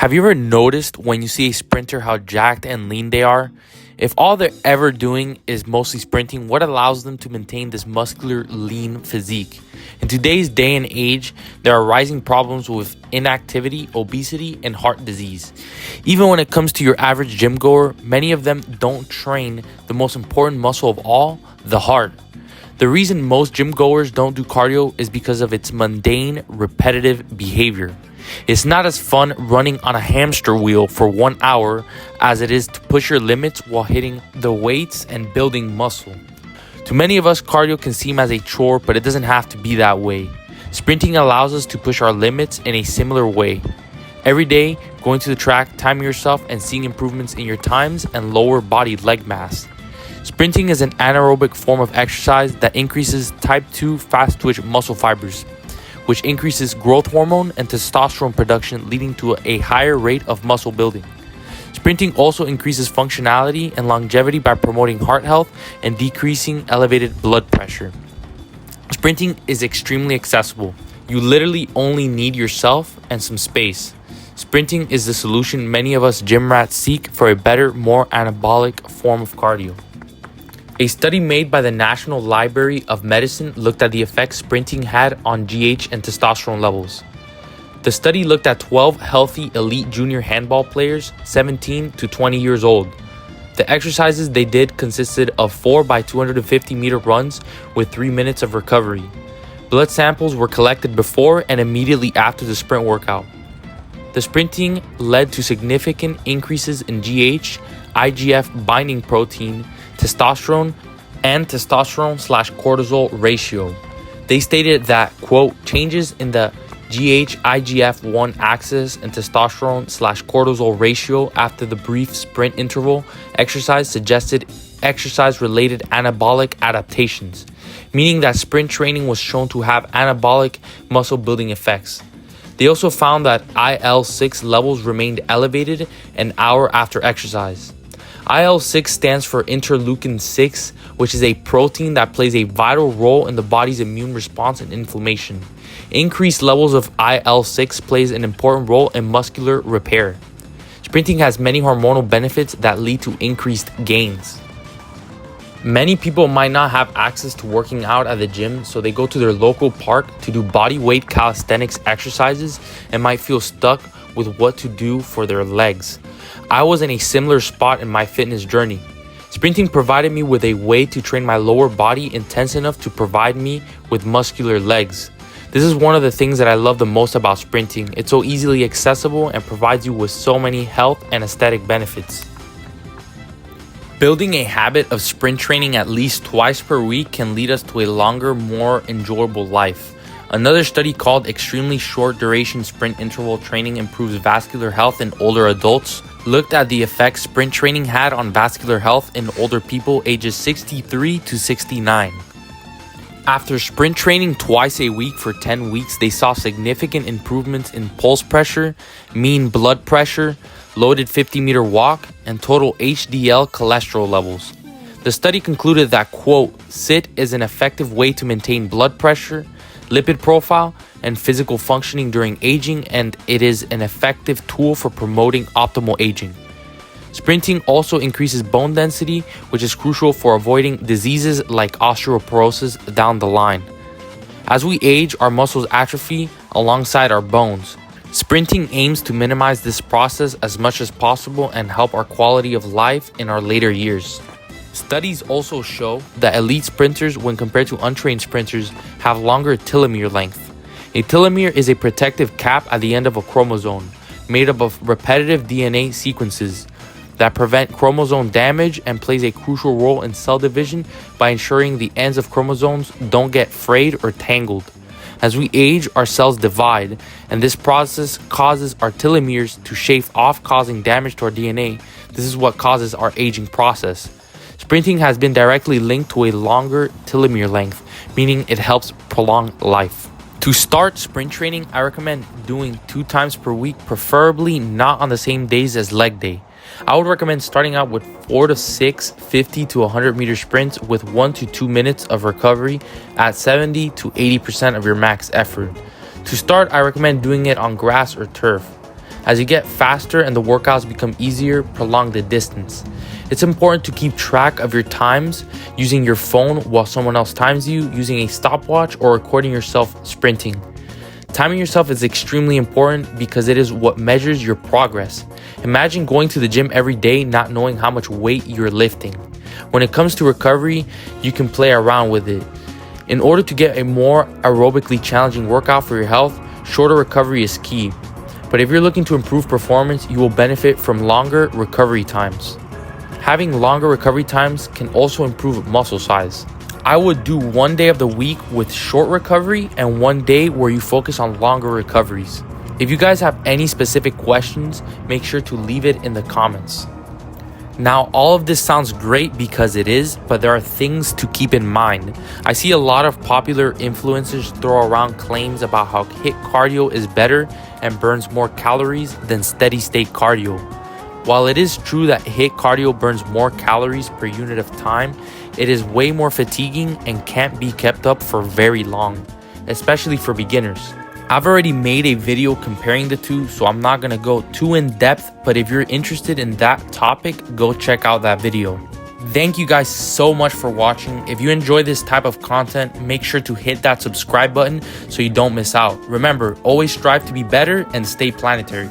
Have you ever noticed when you see a sprinter how jacked and lean they are? If all they're ever doing is mostly sprinting, what allows them to maintain this muscular, lean physique? In today's day and age, there are rising problems with inactivity, obesity, and heart disease. Even when it comes to your average gym goer, many of them don't train the most important muscle of all, the heart. The reason most gym goers don't do cardio is because of its mundane, repetitive behavior. It's not as fun running on a hamster wheel for 1 hour as it is to push your limits while hitting the weights and building muscle. To many of us, cardio can seem as a chore, but it doesn't have to be that way. Sprinting allows us to push our limits in a similar way. Every day, going to the track, timing yourself, and seeing improvements in your times and lower body leg mass. Sprinting is an anaerobic form of exercise that increases type 2 fast twitch muscle fibers, which increases growth hormone and testosterone production, leading to a higher rate of muscle building. Sprinting also increases functionality and longevity by promoting heart health and decreasing elevated blood pressure. Sprinting is extremely accessible. You literally only need yourself and some space. Sprinting is the solution many of us gym rats seek for a better, more anabolic form of cardio. A study made by the National Library of Medicine looked at the effects sprinting had on GH and testosterone levels. The study looked at 12 healthy elite junior handball players 17 to 20 years old. The exercises they did consisted of 4 by 250 meter runs with 3 minutes of recovery. Blood samples were collected before and immediately after the sprint workout. The sprinting led to significant increases in GH, IGF binding protein, testosterone, and testosterone/cortisol ratio. They stated that, quote, changes in the GH-IGF-1 axis and testosterone/cortisol ratio after the brief sprint interval exercise suggested exercise-related anabolic adaptations, meaning that sprint training was shown to have anabolic muscle-building effects. They also found that IL-6 levels remained elevated an hour after exercise. IL-6 stands for interleukin-6, which is a protein that plays a vital role in the body's immune response and inflammation. Increased levels of IL-6 plays an important role in muscular repair. Sprinting has many hormonal benefits that lead to increased gains. Many people might not have access to working out at the gym, so they go to their local park to do body weight calisthenics exercises and might feel stuck with what to do for their legs. I was in a similar spot in my fitness journey. Sprinting provided me with a way to train my lower body intense enough to provide me with muscular legs. This is one of the things that I love the most about sprinting. It's so easily accessible and provides you with so many health and aesthetic benefits. Building a habit of sprint training at least twice per week can lead us to a longer, more enjoyable life. Another study called Extremely Short Duration Sprint Interval Training Improves Vascular Health in Older Adults looked at the effects sprint training had on vascular health in older people ages 63 to 69. After sprint training twice a week for 10 weeks, they saw significant improvements in pulse pressure, mean blood pressure, loaded 50-meter walk, and total HDL cholesterol levels. The study concluded that, quote, SIT is an effective way to maintain blood pressure, lipid profile, and physical functioning during aging, and it is an effective tool for promoting optimal aging. Sprinting also increases bone density, which is crucial for avoiding diseases like osteoporosis down the line. As we age, our muscles atrophy alongside our bones. Sprinting aims to minimize this process as much as possible and help our quality of life in our later years. Studies also show that elite sprinters, when compared to untrained sprinters, have longer telomere length. A telomere is a protective cap at the end of a chromosome, made up of repetitive DNA sequences that prevent chromosome damage and plays a crucial role in cell division by ensuring the ends of chromosomes don't get frayed or tangled. As we age, our cells divide, and this process causes our telomeres to shave off, causing damage to our DNA. This is what causes our aging process. Sprinting has been directly linked to a longer telomere length, meaning it helps prolong life. To start sprint training, I recommend doing 2 times per week, preferably not on the same days as leg day. I would recommend starting out with 4 to 6 50 to 100 meter sprints with 1 to 2 minutes of recovery at 70 to 80% of your max effort. To start, I recommend doing it on grass or turf. As you get faster and the workouts become easier, prolong the distance. It's important to keep track of your times using your phone while someone else times you, using a stopwatch, or recording yourself sprinting. Timing yourself is extremely important because it is what measures your progress. Imagine going to the gym every day not knowing how much weight you're lifting. When it comes to recovery, you can play around with it. In order to get a more aerobically challenging workout for your health, shorter recovery is key. But if you're looking to improve performance, you will benefit from longer recovery times. Having longer recovery times can also improve muscle size. I would do one day of the week with short recovery and one day where you focus on longer recoveries. If you guys have any specific questions, make sure to leave it in the comments. Now, all of this sounds great because it is, but there are things to keep in mind. I see a lot of popular influencers throw around claims about how HIIT cardio is better and burns more calories than steady state cardio. While it is true that HIIT cardio burns more calories per unit of time, it is way more fatiguing and can't be kept up for very long, especially for beginners. I've already made a video comparing the two, so I'm not gonna go too in depth, but if you're interested in that topic, go check out that video. Thank you guys so much for watching. If you enjoy this type of content, make sure to hit that subscribe button so you don't miss out. Remember, always strive to be better and stay planetary.